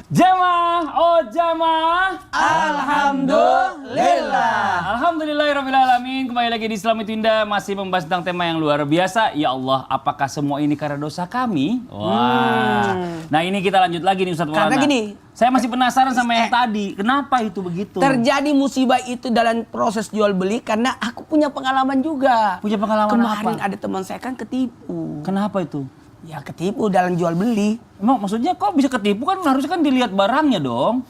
Jamaah, oh jamaah. Alhamdulillah. Alhamdulillahirrabbilalamin. Kembali lagi di Islam itu Indah. Masih membahas tentang tema yang luar biasa. Ya Allah, apakah semua ini karena dosa kami? Wah. Nah ini kita lanjut lagi nih Ustadz Maulana. Karena gini. Saya masih penasaran sama yang tadi. Kenapa itu begitu? Terjadi musibah itu dalam proses jual beli karena aku punya pengalaman juga. Punya pengalaman Kemarin apa? ada teman saya kan ketipu. Kenapa itu? Ya ketipu dalam jual beli. Emang maksudnya kok bisa ketipu kan harusnya kan dilihat barangnya dong.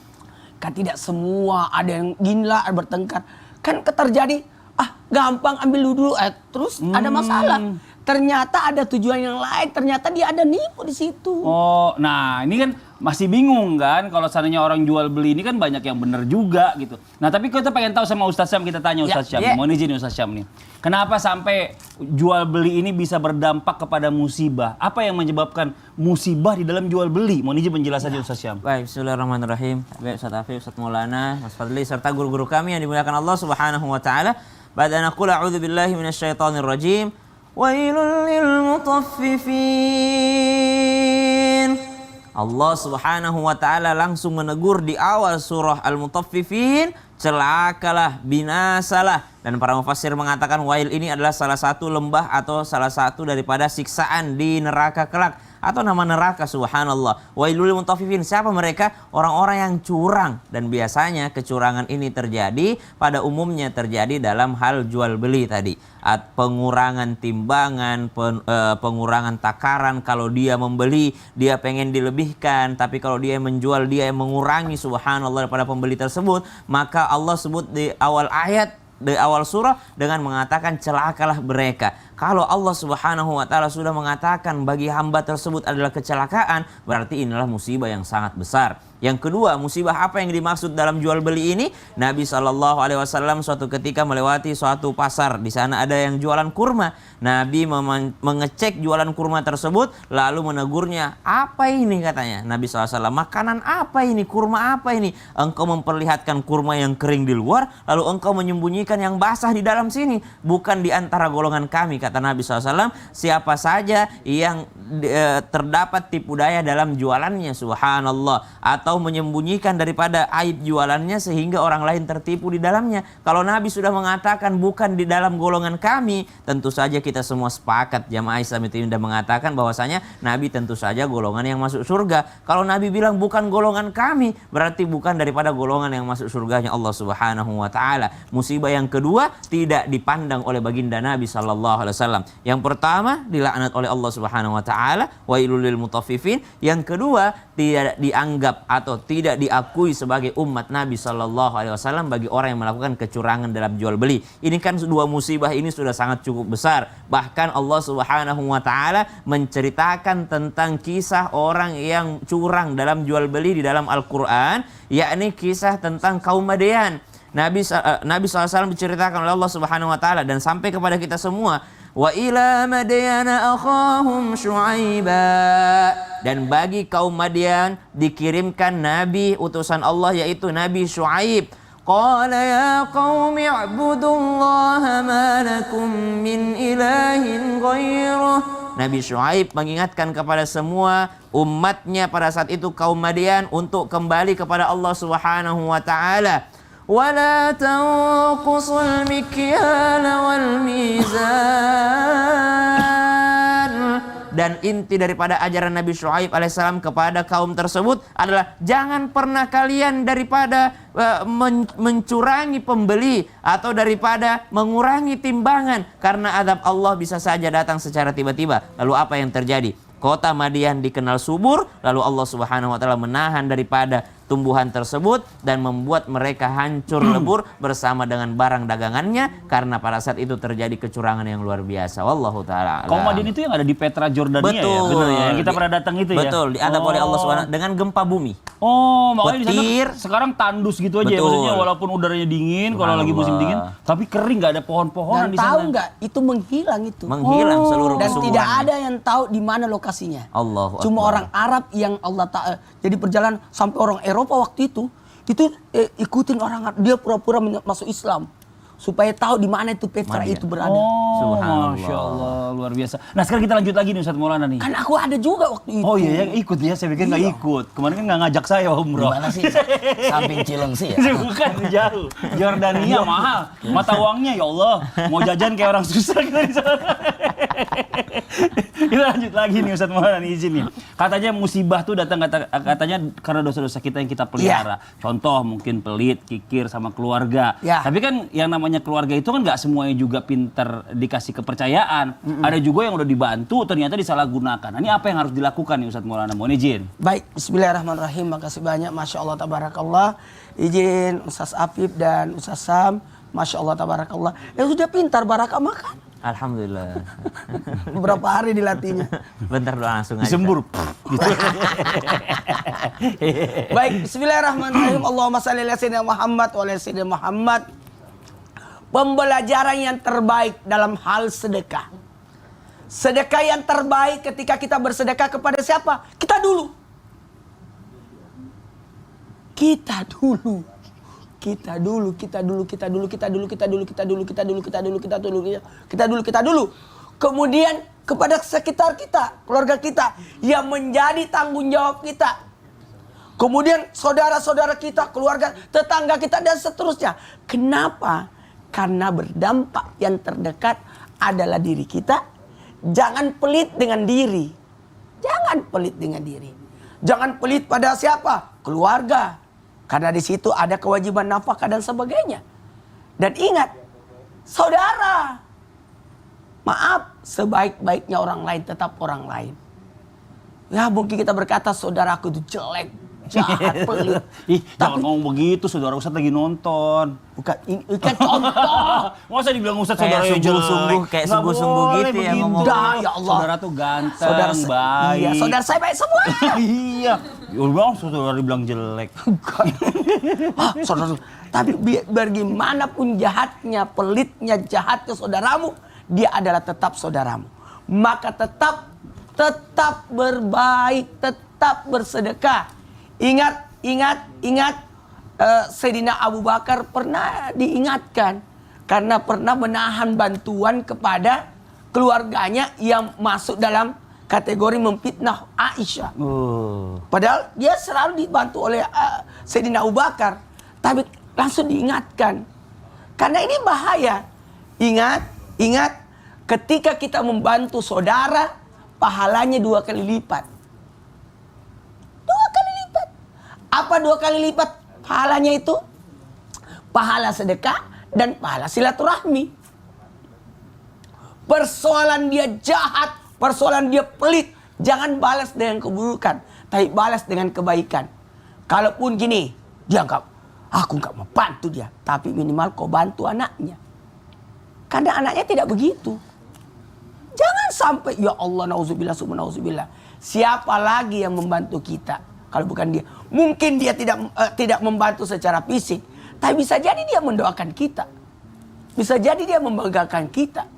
Kan tidak semua, ada yang gini lah, ada bertengkar. Kan terjadi, gampang ambil dulu, terus ada masalah. Ternyata ada tujuan yang lain, ternyata dia ada nipu di situ. Oh, nah ini kan masih bingung kan kalau seandainya orang jual beli ini kan banyak yang benar juga gitu. Nah tapi kita pengen tahu sama Ustadz Syam, kita tanya Ustadz Syam. Mohon izin Ustadz Syam nih. Kenapa sampai jual beli ini bisa berdampak kepada musibah? Apa yang menyebabkan musibah di dalam jual beli? Mohon izin penjelasannya Ustadz Syam. Baik, bismillahirrahmanirrahim. Baik, Ustadz Afif, Ustadz Maulana, Mas Fadli serta guru-guru kami yang dimuliakan Allah Subhanahu wa taala. Ba'da an aqulu a'udzu billahi minasyaitonir rajim. Wailul lil mutaffifin. Allah Subhanahu wa taala langsung menegur di awal surah Al-Mutaffifin, celakalah, binasalah. Dan para mufassir mengatakan wail ini adalah salah satu lembah atau salah satu daripada siksaan di neraka kelak. Atau nama neraka, subhanallah. Wailul lil mutaffifin, siapa mereka? Orang-orang yang curang. Dan biasanya kecurangan ini terjadi, pada umumnya terjadi dalam hal jual beli tadi. Pengurangan timbangan, pengurangan takaran. Kalau dia membeli, dia pengen dilebihkan. Tapi kalau dia menjual, dia mengurangi, subhanallah, daripada pembeli tersebut. Maka Allah sebut di awal ayat, di awal surah dengan mengatakan celakalah mereka. Kalau Allah Subhanahu wa taala sudah mengatakan bagi hamba tersebut adalah kecelakaan, berarti inilah musibah yang sangat besar. Yang kedua, musibah apa yang dimaksud dalam jual beli ini? Nabi SAW suatu ketika melewati suatu pasar. Di sana ada yang jualan kurma. Nabi mengecek jualan kurma tersebut, lalu menegurnya. Apa ini katanya? Nabi SAW, makanan apa ini? Kurma apa ini? Engkau memperlihatkan kurma yang kering di luar, lalu engkau menyembunyikan yang basah di dalam sini. Bukan di antara golongan kami, kata Nabi SAW. Siapa saja yang terdapat tipu daya dalam jualannya, subhanallah, atau menyembunyikan daripada aib jualannya sehingga orang lain tertipu di dalamnya. Kalau Nabi sudah mengatakan bukan di dalam golongan kami, tentu saja kita semua sepakat, jamaah Islam itu sudah mengatakan bahwasanya Nabi tentu saja golongan yang masuk surga. Kalau Nabi bilang bukan golongan kami, berarti bukan daripada golongan yang masuk surganya Allah Subhanahu wa taala. Musibah yang kedua tidak dipandang oleh baginda Nabi sallallahu alaihi wasallam. Yang pertama dilaknat oleh Allah Subhanahu wa taala, wailul lil mutaffifin. Yang kedua tidak dianggap atau tidak diakui sebagai umat Nabi Shallallahu Alaihi Wasallam bagi orang yang melakukan kecurangan dalam jual beli. Ini kan dua musibah ini sudah sangat cukup besar. Bahkan Allah Subhanahu Wa Taala menceritakan tentang kisah orang yang curang dalam jual beli di dalam Al-Quran, yakni kisah tentang kaum Madian. Nabi SAW diceritakan oleh Allah Subhanahu Wa Taala dan sampai kepada kita semua. Wa ila Madyana akhahum Syuaiba, dan bagi kaum Madian dikirimkan nabi utusan Allah yaitu Nabi Syuaib. Qala ya qaumi i'budullaha ma lakum min ilahin ghairuh. Nabi Syuaib mengingatkan kepada semua umatnya pada saat itu kaum Madian untuk kembali kepada Allah Subhanahu wa taala. وَلَا تَنْقُصُوا الْمِكْيَالَ وَالْمِيزَانَ. Dan inti daripada ajaran Nabi Syuaib alaihissalam kepada kaum tersebut adalah jangan pernah kalian daripada mencurangi pembeli atau daripada mengurangi timbangan, karena azab Allah bisa saja datang secara tiba-tiba. Lalu apa yang terjadi? Kota Madian dikenal subur, lalu Allah Subhanahu wa taala menahan daripada tumbuhan tersebut dan membuat mereka hancur lebur bersama dengan barang dagangannya, karena pada saat itu terjadi kecurangan yang luar biasa. Wallahu taala. Kaum Madian itu yang ada di Petra Jordania. Betul. Ya, benar ya. Yang kita pernah datang itu ya. Betul, diadab oleh Allah Subhanahu dengan gempa bumi. Oh, makanya di Petir. sana sekarang tandus gitu aja ya, Betul. maksudnya walaupun udaranya dingin, kalau lagi musim dingin, tapi kering, nggak ada pohon-pohonan Dan di sana. tahu nggak, itu menghilang itu. Menghilang seluruh Dan kesuburannya. tidak ada yang tahu di mana lokasinya. Allahu Cuma Akbar. orang Arab yang Allah Ta'ala. Jadi perjalanan sampai orang Eropa waktu itu ikutin orang Arab. Dia pura-pura masuk Islam. supaya tahu di mana itu Petra Madia. itu berada. Oh, Subhanallah. Masya Allah, luar biasa. Nah sekarang kita lanjut lagi nih Ustadz Maulana nih. Kan aku ada juga waktu itu. Oh iya, yang ikut ya, saya pikir nggak ikut. Kemarin kan nggak ngajak saya umroh. Gimana sih? Samping Cilengsi ya? Bukan, jauh. Jordania mahal. Mata uangnya ya Allah. Mau jajan kayak orang susah kita di sana. Kita lanjut lagi nih Ustadz Maulana nih, izin nih. Katanya musibah tuh datang katanya karena dosa-dosa kita yang kita pelihara. Contoh mungkin pelit, kikir sama keluarga. Ya. Tapi kan yang namanya keluarga itu kan nggak semuanya juga pinter dikasih kepercayaan. Ada juga yang udah dibantu ternyata disalahgunakan. Nah, ini apa yang harus dilakukan nih Ustadz Maulana? Mohon izin. Baik, bismillahirrahmanirrahim. Makasih banyak, Masya Allah, tabarakallah. Izin Ustaz Afif dan Ustaz Sam. Masya Allah, tabarakallah. Ya sudah pintar, barakah makan. Alhamdulillah. Beberapa hari dilatihnya. Bentar doa langsung aja. Disembur. Gitu. Baik, bismillahirrahmanirrahim. Allahumma shalli ala sayyidina Muhammad wa ala sayyidina Muhammad. Pembelajaran yang terbaik dalam hal sedekah. Sedekah yang terbaik ketika kita bersedekah kepada siapa? Kita dulu. Kita dulu. Kita dulu, kita dulu, kita dulu, kita dulu, kita dulu, kita dulu, kita dulu, kita dulu, kita dulu, kita dulu, kita dulu. Kemudian kepada sekitar kita, keluarga kita yang menjadi tanggung jawab kita. Kemudian saudara-saudara kita, keluarga, tetangga kita dan seterusnya. Kenapa? Karena berdampak yang terdekat adalah diri kita. Jangan pelit dengan diri. Jangan pelit dengan diri. Jangan pelit pada siapa? Keluarga. Karena di situ ada kewajiban nafkah dan sebagainya. Dan ingat, saudara, maaf, sebaik-baiknya orang lain tetap orang lain. Ya mungkin kita berkata saudaraku itu jelek, jahat, pelit. Ih, jangan ngomong begitu, saudara Ustadz lagi nonton. Bukan, ini kan contoh. Masa dibilang Ustadz Kayak saudara yang sungguh-sungguh, jelek? kayak Nggak sungguh-sungguh boleh gitu ya begitu. ngomong. Dah, ya Allah. Saudara tuh ganteng, baik. Iya, saudara saya baik semua. Iya. Ya udah, saudara dibilang jelek. Saudara, tapi bagaimanapun jahatnya, pelitnya, jahatnya saudaramu, dia adalah tetap saudaramu. Maka tetap berbaik, tetap bersedekah. Ingat, Sayyidina Abu Bakar pernah diingatkan karena pernah menahan bantuan kepada keluarganya yang masuk dalam kategori memfitnah Aisyah. Padahal dia selalu dibantu oleh Sayyidina Abu Bakar. Tapi langsung diingatkan. Karena ini bahaya. Ingat. Ketika kita membantu saudara, pahalanya 2 kali lipat. 2 kali lipat. Apa 2 kali lipat pahalanya itu? Pahala sedekah dan pahala silaturahmi. Persoalan dia jahat, persoalan dia pelit, jangan balas dengan keburukan, tapi balas dengan kebaikan. Kalaupun gini, dia aku nggak mau bantu dia, tapi minimal kau bantu anaknya. Karena anaknya tidak begitu. Jangan sampai, ya Allah, nauzubillah, summa nauzubillah. Siapa lagi yang membantu kita kalau bukan dia? Mungkin dia tidak membantu secara fisik, tapi bisa jadi dia mendoakan kita. Bisa jadi dia membanggakan kita.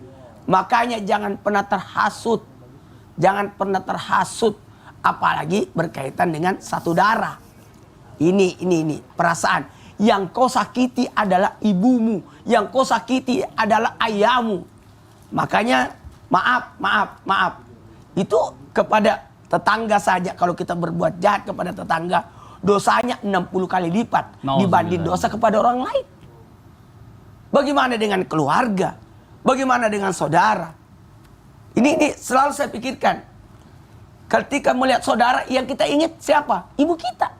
Makanya jangan pernah terhasut. Jangan pernah terhasut. Apalagi berkaitan dengan satu darah. Ini perasaan. Yang kau sakiti adalah ibumu. Yang kau sakiti adalah ayahmu. Makanya maaf. Itu kepada tetangga saja. Kalau kita berbuat jahat kepada tetangga, dosanya 60 kali lipat dibanding dosa kepada orang lain. Bagaimana dengan keluarga? Bagaimana dengan saudara? Ini selalu saya pikirkan. Ketika melihat saudara, yang kita ingat siapa? Ibu kita.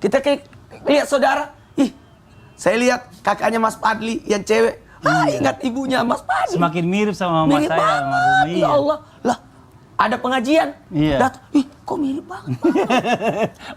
Kita lihat saudara, saya lihat kakaknya Mas Padli yang cewek. Ingat ibunya Mas Padli. Semakin mirip sama mama mirip saya. banget, ya Allah. Lah, ada pengajian. Iya. Kok mirip banget.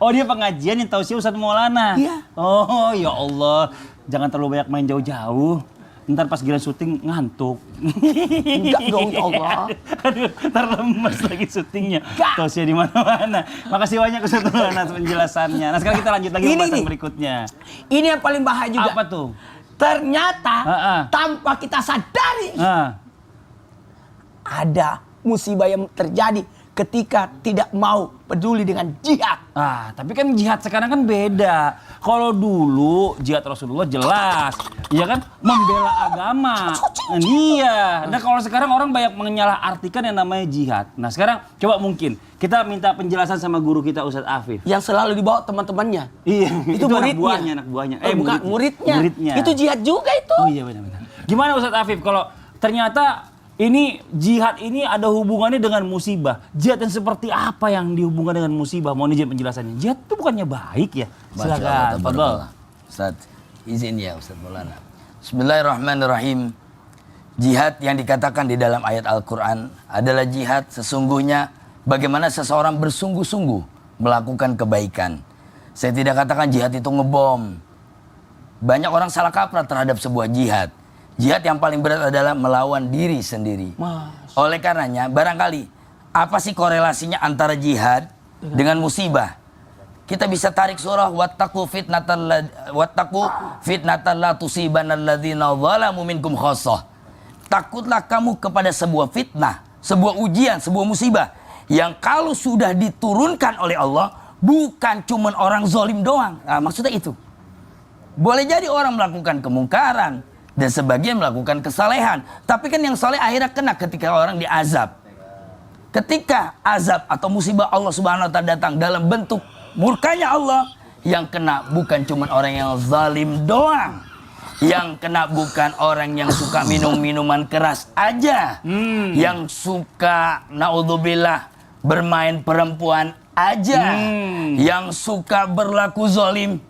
Oh, dia pengajian yang tahu sih Ustadz Maulana. Iya. Oh, ya Allah. Jangan terlalu banyak main jauh-jauh. Ntar pas giliran syuting ngantuk. Enggak dong, ya Allah. Aduh, ntar lemes lagi syutingnya. Enggak. Tosya di mana-mana. Makasih banyak Ustadz Maulana atas penjelasannya. Nah, sekarang kita lanjut lagi pembahasan berikutnya. Ini yang paling bahaya juga. Apa tuh? Ternyata tanpa kita sadari ada musibah yang terjadi ketika tidak mau peduli dengan jihad. Ah, tapi kan jihad sekarang kan beda. Kalau dulu jihad Rasulullah jelas, ya kan, membela agama. Iya. Nah kalau sekarang orang banyak menyalahartikan yang namanya jihad. Nah sekarang coba mungkin kita minta penjelasan sama guru kita Ustadz Afif. Yang selalu dibawa teman-temannya. Iya. Itu muridnya. Anak buahnya. Bukan muridnya. Itu jihad juga itu. Oh iya benar-benar. Gimana Ustadz Afif kalau ternyata ini jihad ini ada hubungannya dengan musibah. Jihad yang seperti apa yang dihubungkan dengan musibah? Mohon izin penjelasannya. Jihad itu bukannya baik ya? Silakan. Fadhol. Ustaz, izin ya Ustaz Maulana. Bismillahirrahmanirrahim. Jihad yang dikatakan di dalam ayat Al-Quran adalah jihad sesungguhnya bagaimana seseorang bersungguh-sungguh melakukan kebaikan. Saya tidak katakan jihad itu ngebom. Banyak orang salah kaprah terhadap sebuah jihad. Jihad yang paling berat adalah melawan diri sendiri. Oleh karenanya, barangkali apa sih korelasinya antara jihad dengan musibah? Kita bisa tarik surah wattaqu fitnatan la tusibanna alladzina zalamu minkum khassah. Takutlah kamu kepada sebuah fitnah, sebuah ujian, sebuah musibah yang kalau sudah diturunkan oleh Allah bukan cuma orang zalim doang. Nah, maksudnya itu. Boleh jadi orang melakukan kemungkaran dan sebagian melakukan kesalehan. Tapi kan yang saleh akhirnya kena ketika orang diazab. Ketika azab atau musibah Allah Subhanahu wa taala datang dalam bentuk murkanya Allah, yang kena bukan cuma orang yang zalim doang. Yang kena bukan orang yang suka minum minuman keras aja. Yang suka naudzubillah bermain perempuan aja. Yang suka berlaku zalim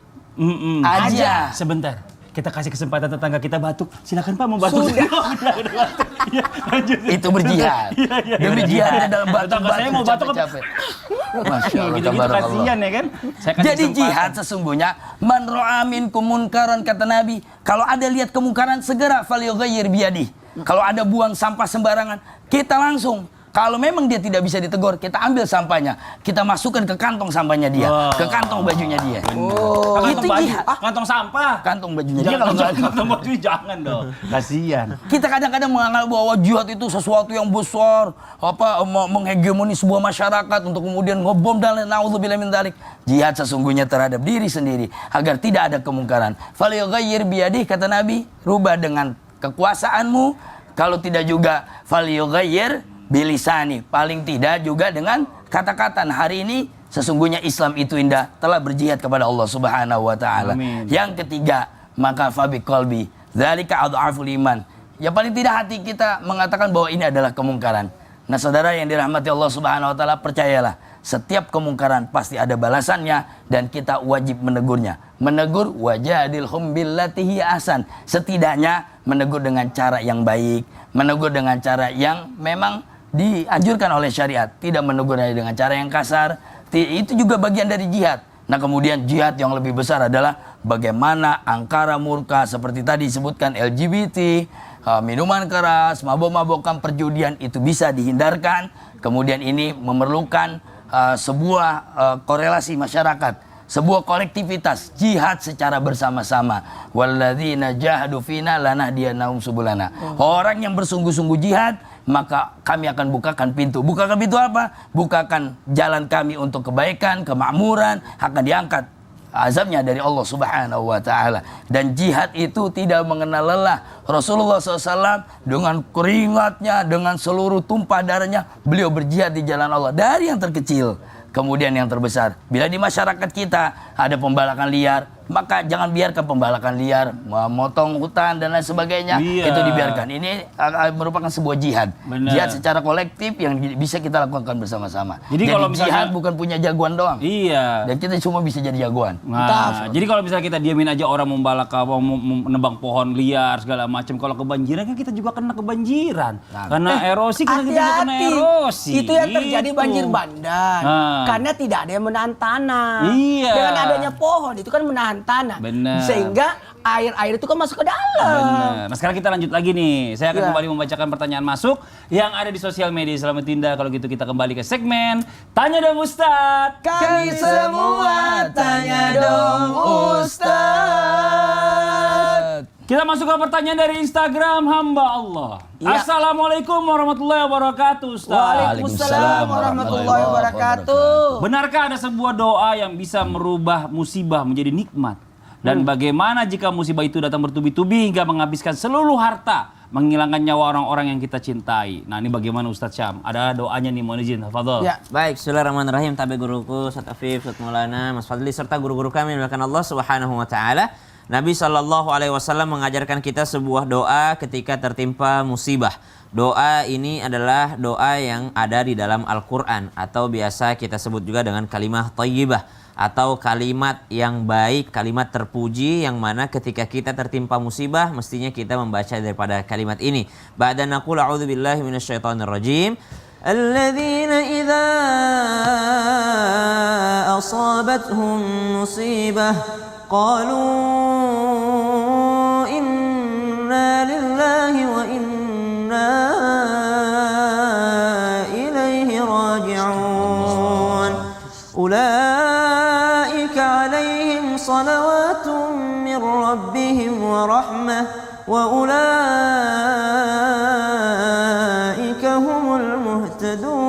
aja. Sebentar. Kita kasih kesempatan tetangga kita batuk. Silakan Pak mau batuk. Sudah batuk. Ya, lanjut. Itu berjihad. Demi jihad dalam batuk. Saya mau batuk. Capek. Masya Allah. Gitu-gitu kasihan ya kan. Jadi jihad sesungguhnya man ra'a minkum munkaran kata Nabi. Kalau ada lihat kemungkaran segera falyughayyir biyadihi. Kalau ada buang sampah sembarangan, kita langsung. Kalau memang dia tidak bisa ditegur, kita ambil sampahnya, kita masukkan ke kantong sampahnya dia, ke kantong bajunya dia. Itu jihad. Kantong sampah. Kantong bajunya dia kalau nggak kantong baju jangan dong. Kasihan. Kita kadang-kadang menganggap bahwa jihad itu sesuatu yang besar, menghegemoni sebuah masyarakat untuk kemudian ngebom dan naudzubillah min dzalik. Jihad sesungguhnya terhadap diri sendiri agar tidak ada kemungkaran. Falyughayyir biyadihi kata Nabi, rubah dengan kekuasaanmu, kalau tidak juga falyughayyir bilisani, paling tidak juga dengan kata-kata. Nah, hari ini sesungguhnya Islam itu indah, telah berjihad kepada Allah Subhanahu wa taala. Yang ketiga, maka fabi qalbi, dzalika adhaful iman. Ya paling tidak hati kita mengatakan bahwa ini adalah kemungkaran. Nah, saudara yang dirahmati Allah Subhanahu wa taala, percayalah, setiap kemungkaran pasti ada balasannya dan kita wajib menegurnya. Menegur wajadilhum billati hiya ahsan. Setidaknya menegur dengan cara yang baik, menegur dengan cara yang memang dianjurkan oleh syariat, tidak menegurnya dengan cara yang kasar. Itu juga bagian dari jihad. Nah, kemudian jihad yang lebih besar adalah bagaimana angkara murka seperti tadi disebutkan LGBT, minuman keras, mabok-mabokan, perjudian itu bisa dihindarkan. Kemudian ini memerlukan sebuah korelasi masyarakat, sebuah kolektivitas jihad secara bersama-sama. Walladzina jahadu fina lanahdiyannahum subulana. Orang yang bersungguh-sungguh jihad, maka kami akan bukakan pintu. Bukakan pintu apa? Bukakan jalan kami untuk kebaikan, kemakmuran, akan diangkat azabnya dari Allah Subhanahu wa taala. Dan jihad itu tidak mengenal lelah. Rasulullah SAW dengan keringatnya, dengan seluruh tumpah darahnya, beliau berjihad di jalan Allah. Dari yang terkecil kemudian yang terbesar. Bila di masyarakat kita ada pembalakan liar, maka jangan biarkan pembalakan liar, memotong hutan dan lain sebagainya. Itu dibiarkan. Ini merupakan sebuah jihad. Bener. Jihad secara kolektif yang bisa kita lakukan bersama-sama. Jadi kalau misalnya jihad bukan punya jagoan doang. Iya. Dan kita cuma bisa jadi jagoan. Nah, jadi kalau misalnya kita diamin aja orang menebang pohon liar segala macam, kalau kebanjiran kan kita juga kena kebanjiran. Karena erosi kita juga kena erosi. Itu yang terjadi banjir bandang. Karena tidak ada yang menahan tanah. Iya. Dengan adanya pohon itu kan menahan tanah. Benar. Sehingga air itu kan masuk ke dalam. Benar. Nah, sekarang kita lanjut lagi nih. Saya akan kembali membacakan pertanyaan masuk yang ada di sosial media. Selamat Tindak. Kalau gitu kita kembali ke segmen Tanya Dong Ustadz. Kami semua tanya dong Ustadz. Kita masuk ke pertanyaan dari Instagram hamba Allah. Ya. Assalamualaikum warahmatullahi wabarakatuh, Ustaz. Waalaikumsalam warahmatullahi wabarakatuh. Benarkah ada sebuah doa yang bisa merubah musibah menjadi nikmat? Dan bagaimana jika musibah itu datang bertubi-tubi hingga menghabiskan seluruh harta, menghilangkan nyawa orang-orang yang kita cintai? Nah, ini bagaimana Ustaz Syam? Ada doanya nih, mohon izin. Hafadhol. Ya. Baik, bismillahirrahmanirrahim. Tabe guruku, Ustaz Afif, Ustaz Maulana, Mas Fadli serta guru-guru kami yang dimuliakan Allah Subhanahu wa taala. Nabi Shallallahu alaihi wasallam mengajarkan kita sebuah doa ketika tertimpa musibah. Doa ini adalah doa yang ada di dalam Al-Qur'an atau biasa kita sebut juga dengan kalimah thayyibah atau kalimat yang baik, kalimat terpuji yang mana ketika kita tertimpa musibah mestinya kita membaca daripada kalimat ini. Ba'da naqul a'udzubillahi minasyaitonir rajim. الذين إذا أصابتهم مصيبة قالوا إنا لله وإنا إليه راجعون أولئك عليهم صلوات من ربهم ورحمة وأولئك هم المهتدون.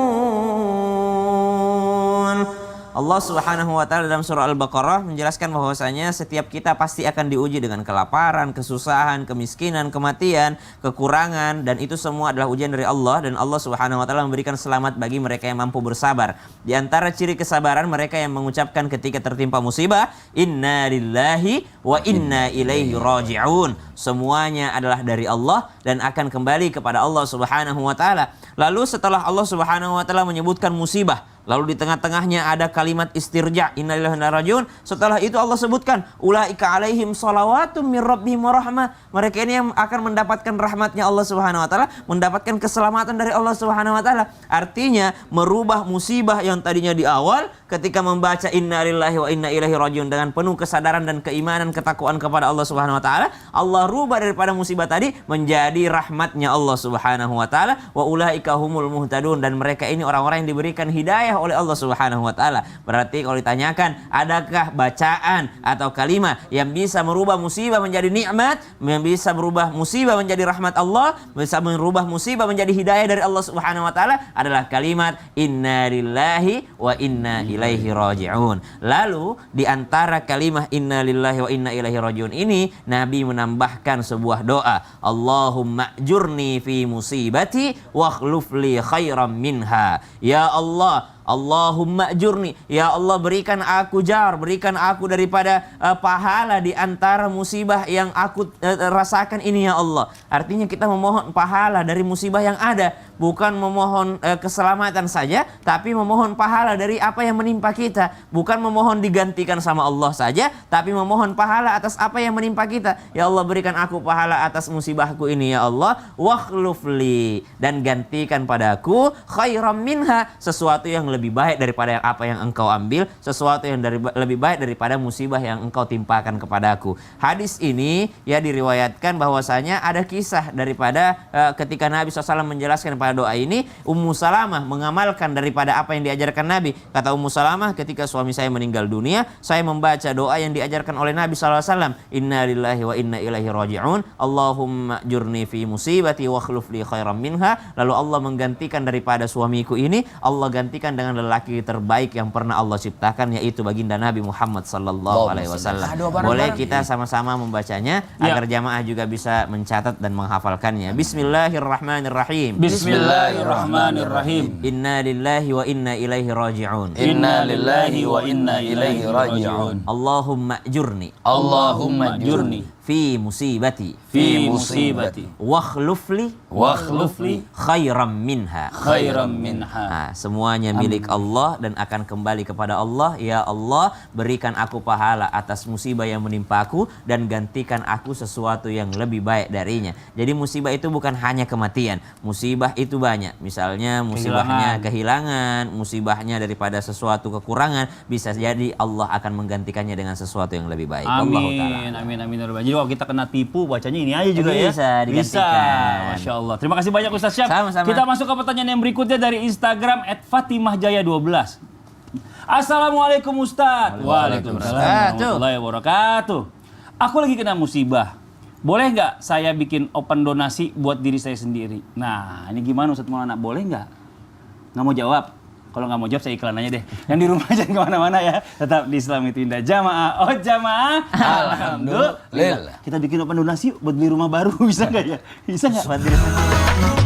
Allah Subhanahu wa taala dalam surah Al-Baqarah menjelaskan bahwasanya setiap kita pasti akan diuji dengan kelaparan, kesusahan, kemiskinan, kematian, kekurangan, dan itu semua adalah ujian dari Allah, dan Allah Subhanahu wa taala memberikan selamat bagi mereka yang mampu bersabar. Di antara ciri kesabaran mereka yang mengucapkan ketika tertimpa musibah, inna lillahi wa inna ilaihi raji'un. Semuanya adalah dari Allah dan akan kembali kepada Allah Subhanahu wa taala. Lalu setelah Allah Subhanahu wa taala menyebutkan musibah, lalu di tengah-tengahnya ada kalimat istirja, innalillahi wa inna ilaihi raji'un. Setelah itu Allah sebutkan ulaika alaihim shalawatum mir rabbihim wa rahmah. Mereka ini yang akan mendapatkan rahmatnya Allah Subhanahu wa taala, mendapatkan keselamatan dari Allah Subhanahu wa taala. Artinya merubah musibah yang tadinya di awal ketika membaca innalillahi wa inna ilaihi raji'un dengan penuh kesadaran dan keimanan ketakwaan kepada Allah Subhanahu wa taala, Allah rubah daripada musibah tadi menjadi rahmatnya Allah Subhanahu wa taala. Wa ulaika humul muhtadun, dan mereka ini orang-orang yang diberikan hidayah oleh Allah Subhanahu wa taala. Berarti kalau ditanyakan adakah bacaan atau kalimat yang bisa merubah musibah menjadi nikmat, yang bisa merubah musibah menjadi rahmat Allah, bisa merubah musibah menjadi hidayah dari Allah Subhanahu wa taala, adalah kalimat inna lillahi wa inna ilaihi raji'un. Lalu di antara kalimat inna lillahi wa inna ilaihi raji'un ini Nabi menambahkan sebuah doa, Allahumma ajurni fi musibati wa akhluf li khairan minha. Ya Allah, Allahumma ajurni, ya Allah berikan aku jar, berikan aku daripada pahala di antara musibah yang aku rasakan ini ya Allah. Artinya kita memohon pahala dari musibah yang ada, bukan memohon keselamatan saja, tapi memohon pahala dari apa yang menimpa kita. Bukan memohon digantikan sama Allah saja, tapi memohon pahala atas apa yang menimpa kita. Ya Allah berikan aku pahala atas musibahku ini ya Allah, wakhlufli, dan gantikan padaku khairam minha, sesuatu yang lebih baik daripada apa yang engkau ambil, sesuatu yang lebih baik daripada musibah yang engkau timpakan kepadaku. Hadis ini ya diriwayatkan bahwasanya ada kisah daripada ketika Nabi SAW menjelaskan pada doa ini, Ummu Salamah mengamalkan daripada apa yang diajarkan Nabi. Kata Ummu Salamah, ketika suami saya meninggal dunia, saya membaca doa yang diajarkan oleh Nabi SAW, inna lillahi wa inna ilaihi raji'un, Allahumma jurni fi musibati wa akhluf li khairan minha. Lalu Allah menggantikan daripada suamiku ini, Allah gantikan dengan lelaki terbaik yang pernah Allah ciptakan, yaitu baginda Nabi Muhammad sallallahu alaihi wasallam. Boleh kita sama-sama membacanya agar jamaah juga bisa mencatat dan menghafalkannya. Bismillahirrahmanirrahim. Bismillahirrahmanirrahim. Inna lillahi wa inna ilaihi raji'un. Inna lillahi wa inna ilaihi raji'un. Allahumma ajurni. Allahumma ajurni fi musibati. fi musibati Wakhlufli wakhlufli khairan minha. khairan minha. Nah, semuanya milik Allah dan akan kembali kepada Allah. Ya Allah, berikan aku pahala atas musibah yang menimpaku dan gantikan aku sesuatu yang lebih baik darinya. Jadi musibah itu bukan hanya kematian. Musibah itu banyak. Misalnya musibahnya kehilangan, musibahnya daripada sesuatu kekurangan, bisa jadi Allah akan menggantikannya dengan sesuatu yang lebih baik. Amin. Amin amin. Jadi kalau kita kena tipu bacanya ini aja juga ya. Bisa digantikan. Masya Allah. Terima kasih banyak Ustaz Syam. Sama-sama. Kita masuk ke pertanyaan yang berikutnya dari Instagram @fatimahjaya12. Assalamualaikum Ustaz. Waalaikumsalam warahmatullahi wabarakatuh. Aku lagi kena musibah. boleh nggak saya bikin open donasi buat diri saya sendiri? Nah, ini gimana Ustadz Maulana? Boleh nggak? Nggak mau jawab? Kalau nggak mau jawab, saya iklan aja deh. Yang di rumah jangan kemana-mana ya. Tetap di Islam itu indah. Jamaah, oh jamaah. Alhamdulillah. Kita bikin open donasi buat beli rumah baru. Bisa nggak ya? Bisa nggak? Buat diri sendiri.